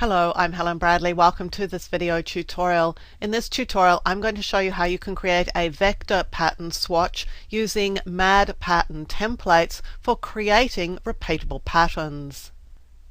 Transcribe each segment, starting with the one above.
Hello, I'm Helen Bradley. Welcome to this video tutorial. In this tutorial, I'm going to show you how you can create a vector pattern swatch using Madpattern templates for creating repeatable patterns.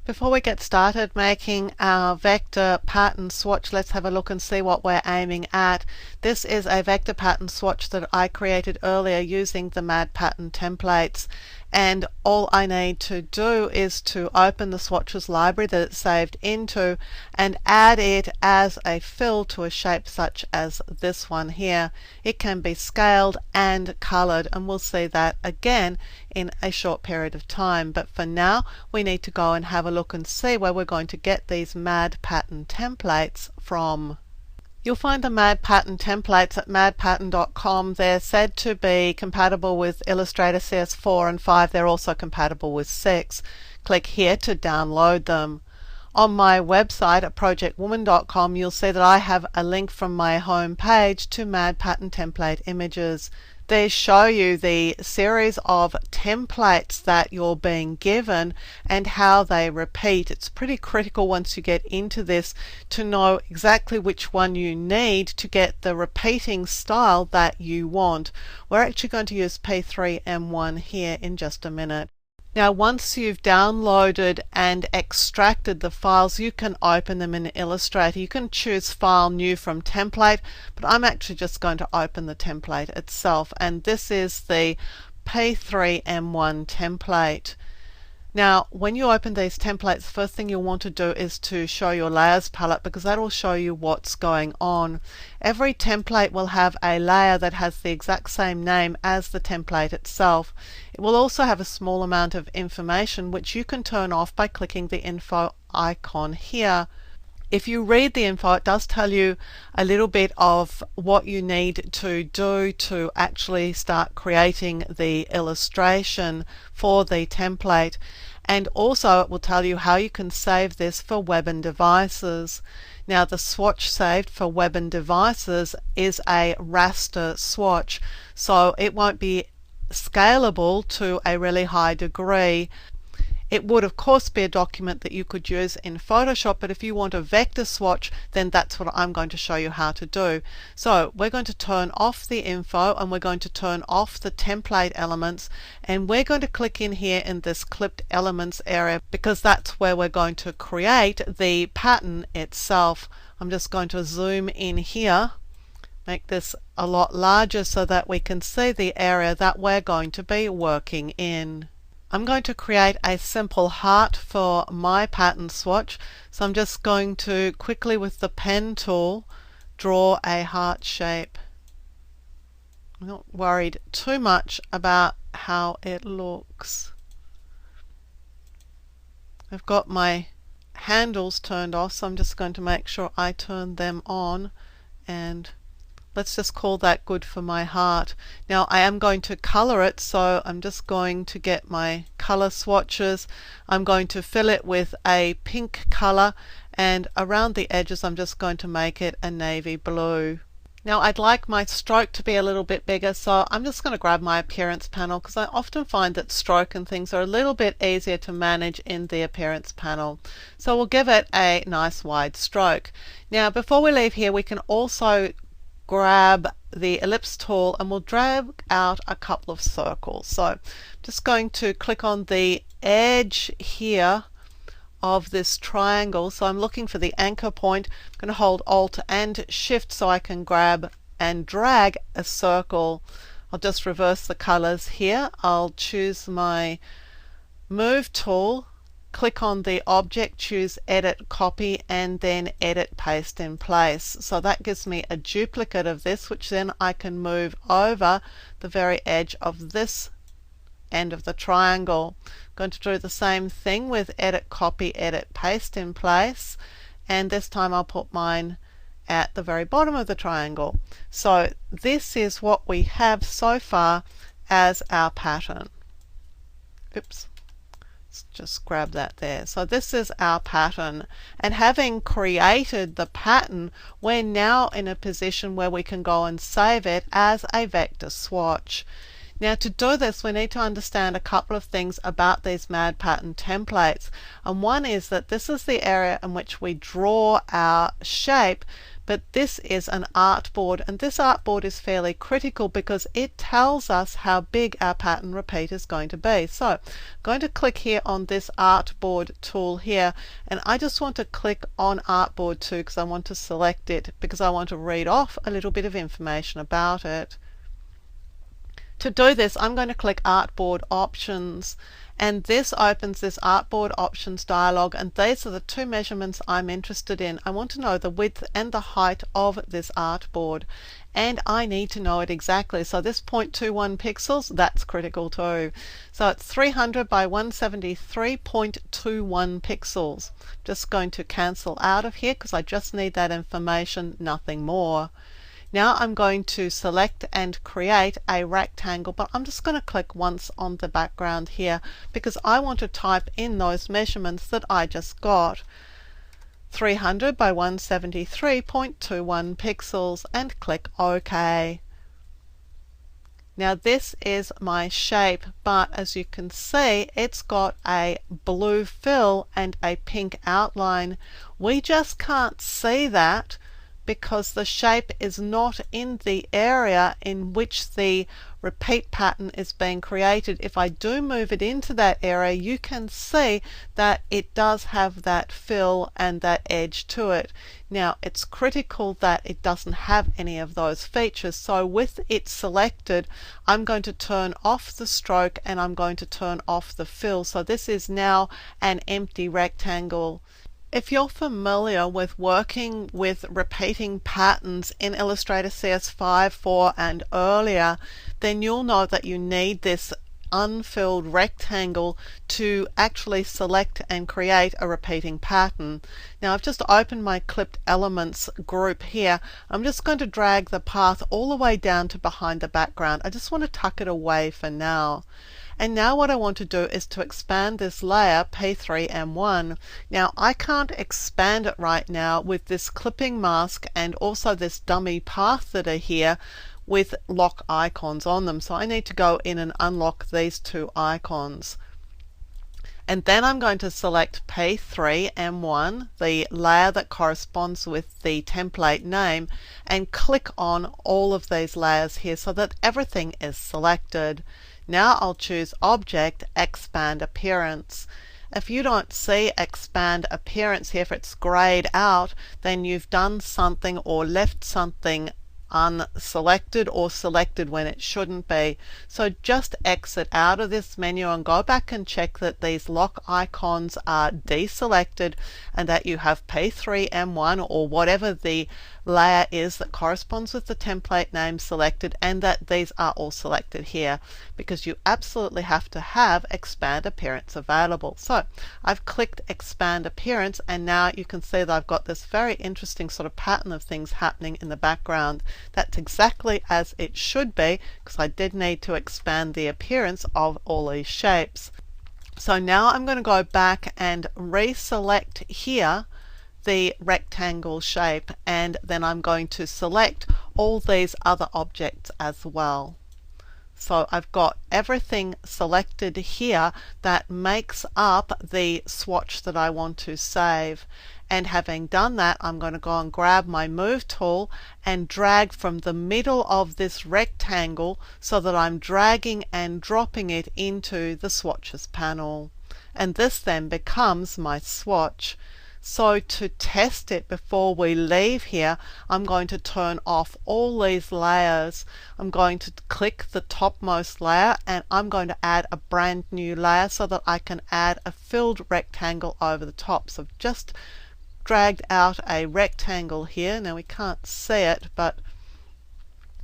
Before we get started making our vector pattern swatch, let's have a look and see what we're aiming at. This is a vector pattern swatch that I created earlier using the Madpattern templates. And all I need to do is to open the swatches library that it's saved into and add it as a fill to a shape such as this one here. It can be scaled and colored, and we'll see that again in a short period of time. But for now, we need to go and have a look and see where we're going to get these Madpattern templates from. You'll find the Madpattern templates at madpattern.com. They're said to be compatible with Illustrator CS4 and 5. They're also compatible with 6. Click here to download them. On my website at projectwoman.com, you'll see that I have a link from my home page to Madpattern template images. These show you the series of templates that you're being given and how they repeat. It's pretty critical once you get into this to know exactly which one you need to get the repeating style that you want. We're actually going to use P3M1 here in just a minute. Now, once you've downloaded and extracted the files, you can open them in Illustrator. You can choose File New from Template, but I'm actually just going to open the template itself, and this is the P3M1 template. Now, when you open these templates, the first thing you'll want to do is to show your layers palette, because that will show you what's going on. Every template will have a layer that has the exact same name as the template itself. It will also have a small amount of information which you can turn off by clicking the info icon here. If you read the info, it does tell you a little bit of what you need to do to actually start creating the illustration for the template. And also it will tell you how you can save this for web and devices. Now, the swatch saved for web and devices is a raster swatch, so it won't be scalable to a really high degree. It would of course be a document that you could use in Photoshop, but if you want a vector swatch, then that's what I'm going to show you how to do. So we're going to turn off the info and we're going to turn off the template elements, and we're going to click in here in this clipped elements area because that's where we're going to create the pattern itself. I'm just going to zoom in here, make this a lot larger so that we can see the area that we're going to be working in. I'm going to create a simple heart for my pattern swatch, so I'm just going to quickly with the pen tool draw a heart shape. I'm not worried too much about how it looks. I've got my handles turned off, so I'm just going to make sure I turn them on, and let's just call that good for my heart. Now, I am going to color it, so I'm just going to get my color swatches. I'm going to fill it with a pink color, and around the edges I'm just going to make it a navy blue. Now, I'd like my stroke to be a little bit bigger, so I'm just going to grab my appearance panel because I often find that stroke and things are a little bit easier to manage in the appearance panel. So we'll give it a nice wide stroke. Now, before we leave here, we can also grab the ellipse tool and we'll drag out a couple of circles. So I'm just going to click on the edge here of this triangle. So I'm looking for the anchor point. I'm going to hold Alt and Shift so I can grab and drag a circle. I'll just reverse the colors here. I'll choose my Move tool, click on the object, choose Edit Copy, and then Edit Paste in Place. So that gives me a duplicate of this, which then I can move over the very edge of this end of the triangle. I'm going to do the same thing with Edit Copy, Edit Paste in Place, and this time I'll put mine at the very bottom of the triangle. So this is what we have so far as our pattern. Oops. Just grab that there. So this is our pattern, and having created the pattern, we're now in a position where we can go and save it as a vector swatch. Now to do this, we need to understand a couple of things about these Madpattern templates. And one is that this is the area in which we draw our shape, but this is an artboard, and this artboard is fairly critical because it tells us how big our pattern repeat is going to be. So I'm going to click here on this artboard tool here, and I just want to click on artboard 2 because I want to select it because I want to read off a little bit of information about it. To do this, I'm going to click Artboard Options, and this opens this Artboard Options dialog, and these are the two measurements I'm interested in. I want to know the width and the height of this artboard, and I need to know it exactly. So this 0.21 pixels, that's critical too. So it's 300 by 173.21 pixels. Just going to cancel out of here because I just need that information, nothing more. Now I'm going to select and create a rectangle, but I'm just going to click once on the background here because I want to type in those measurements that I just got. 300 by 173.21 pixels, and click OK. Now this is my shape, but as you can see, it's got a blue fill and a pink outline. We just can't see that because the shape is not in the area in which the repeat pattern is being created. If I do move it into that area, you can see that it does have that fill and that edge to it. Now it's critical that it doesn't have any of those features, so with it selected, I'm going to turn off the stroke and I'm going to turn off the fill. So this is now an empty rectangle. If you're familiar with working with repeating patterns in Illustrator CS5, 4 and earlier, then you'll know that you need this unfilled rectangle to actually select and create a repeating pattern. Now I've just opened my clipped elements group here. I'm just going to drag the path all the way down to behind the background. I just want to tuck it away for now. And now what I want to do is to expand this layer P3M1. Now I can't expand it right now with this clipping mask and also this dummy path that are here with lock icons on them. So I need to go in and unlock these two icons. And then I'm going to select P3M1, the layer that corresponds with the template name, and click on all of these layers here so that everything is selected. Now I'll choose Object, Expand Appearance. If you don't see Expand Appearance here, if it's grayed out, then you've done something or left something unselected or selected when it shouldn't be. So just exit out of this menu and go back and check that these lock icons are deselected and that you have P3M1 or whatever the layer is that corresponds with the template name selected, and that these are all selected here because you absolutely have to have Expand Appearance available. So I've clicked Expand Appearance, and now you can see that I've got this very interesting sort of pattern of things happening in the background. That's exactly as it should be because I did need to expand the appearance of all these shapes. So now I'm going to go back and reselect here the rectangle shape, and then I'm going to select all these other objects as well. So I've got everything selected here that makes up the swatch that I want to save. And having done that, I'm going to go and grab my Move tool and drag from the middle of this rectangle so that I'm dragging and dropping it into the swatches panel. And this then becomes my swatch. So to test it before we leave here, I'm going to turn off all these layers. I'm going to click the topmost layer and I'm going to add a brand new layer so that I can add a filled rectangle over the top. So I've just dragged out a rectangle here. Now we can't see it, but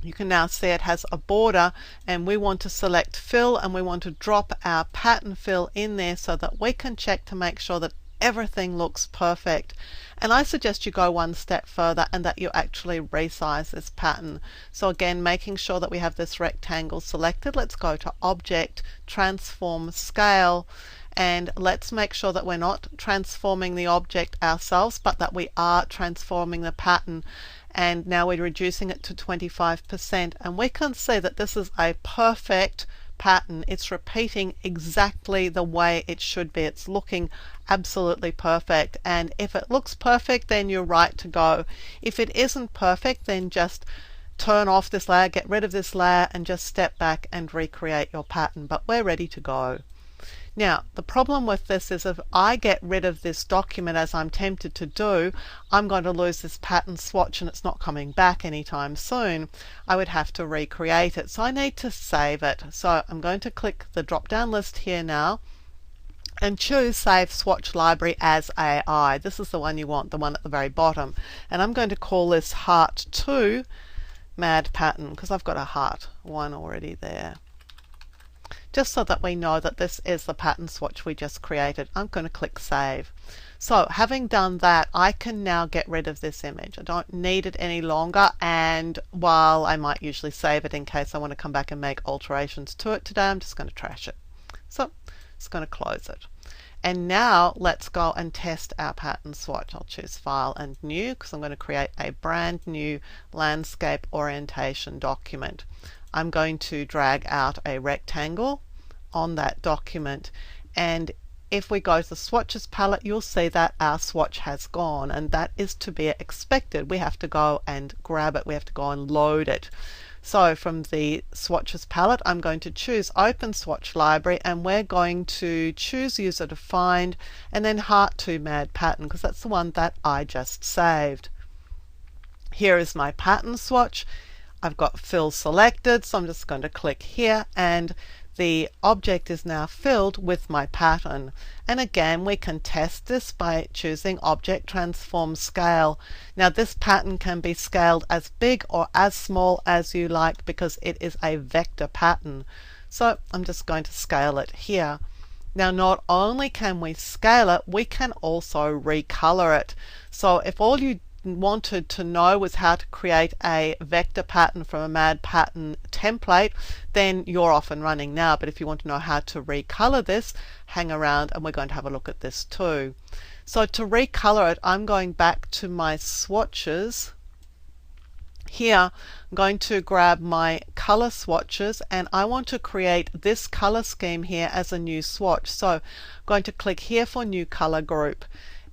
you can now see it has a border, and we want to select fill and we want to drop our pattern fill in there so that we can check to make sure that everything looks perfect. And I suggest you go one step further and that you actually resize this pattern. So again, making sure that we have this rectangle selected, let's go to Object, Transform Scale, and let's make sure that we're not transforming the object ourselves, but that we are transforming the pattern. And now we're reducing it to 25%, and we can see that this is a perfect pattern. It's repeating exactly the way it should be. It's looking absolutely perfect, and if it looks perfect, then you're right to go. If it isn't perfect, then just turn off this layer, get rid of this layer, and just step back and recreate your pattern. But we're ready to go. Now, the problem with this is if I get rid of this document, as I'm tempted to do, I'm going to lose this pattern swatch and it's not coming back anytime soon. I would have to recreate it. So I need to save it. So I'm going to click the drop down list here now and choose Save Swatch Library as AI. This is the one you want, the one at the very bottom. And I'm going to call this Heart 2 Madpattern, because I've got a Heart 1 already there. Just so that we know that this is the pattern swatch we just created. I'm going to click Save. So having done that, I can now get rid of this image. I don't need it any longer, and while I might usually save it in case I want to come back and make alterations to it today, I'm just going to trash it. So just going to close it. And now let's go and test our pattern swatch. I'll choose File and New, because I'm going to create a brand new landscape orientation document. I'm going to drag out a rectangle on that document, and if we go to the swatches palette, you'll see that our swatch has gone, and that is to be expected. We have to go and grab it, we have to go and load it. So from the swatches palette, I'm going to choose Open Swatch Library, and we're going to choose User Defined and then Heart 2 Madpattern, because that's the one that I just saved. Here is my pattern swatch. I've got fill selected, so I'm just going to click here, and the object is now filled with my pattern. And again, we can test this by choosing Object Transform Scale. Now this pattern can be scaled as big or as small as you like, because it is a vector pattern. So I'm just going to scale it here. Now not only can we scale it, we can also recolor it. So if all you wanted to know was how to create a vector pattern from a Madpattern template, then you're off and running now. But if you want to know how to recolor this, hang around and we're going to have a look at this too. So to recolor it, I'm going back to my swatches. Here I'm going to grab my color swatches, and I want to create this color scheme here as a new swatch. So I'm going to click here for New Color Group,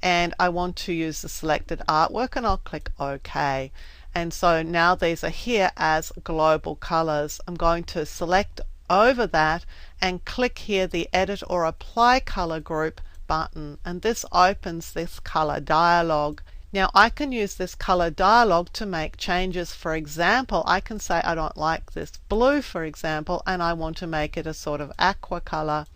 and I want to use the selected artwork, and I'll click OK. And so now these are here as global colors. I'm going to select over that and click here the Edit or Apply Color Group button, and this opens this color dialog. Now I can use this color dialog to make changes. For example, I can say I don't like this blue, for example, and I want to make it a sort of aqua color,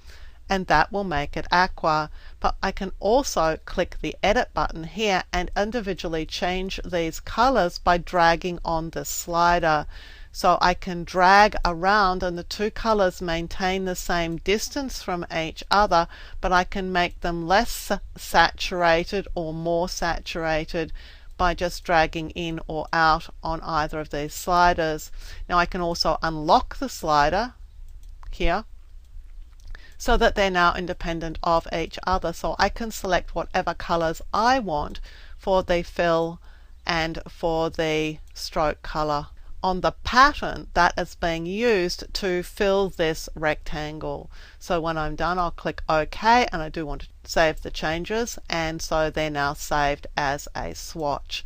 and that will make it aqua. But I can also click the Edit button here and individually change these colors by dragging on the slider. So I can drag around and the two colors maintain the same distance from each other, but I can make them less saturated or more saturated by just dragging in or out on either of these sliders. Now I can also unlock the slider here, so that they're now independent of each other. So I can select whatever colors I want for the fill and for the stroke color on the pattern that is being used to fill this rectangle. So when I'm done, I'll click OK, and I do want to save the changes, and so they're now saved as a swatch.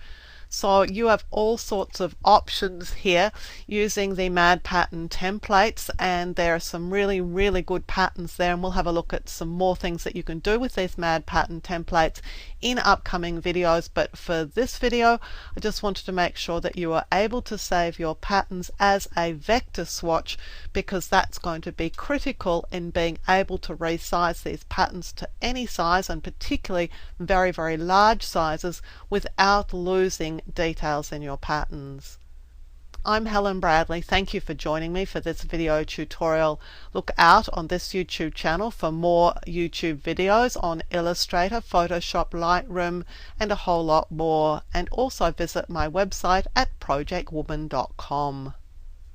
So you have all sorts of options here using the Madpattern templates, and there are some really good patterns there, and we'll have a look at some more things that you can do with these Madpattern templates in upcoming videos. But for this video, I just wanted to make sure that you are able to save your patterns as a vector swatch, because that's going to be critical in being able to resize these patterns to any size, and particularly very large sizes, without losing details in your patterns. I'm Helen Bradley. Thank you for joining me for this video tutorial. Look out on this YouTube channel for more YouTube videos on Illustrator, Photoshop, Lightroom, and a whole lot more. And also visit my website at projectwoman.com.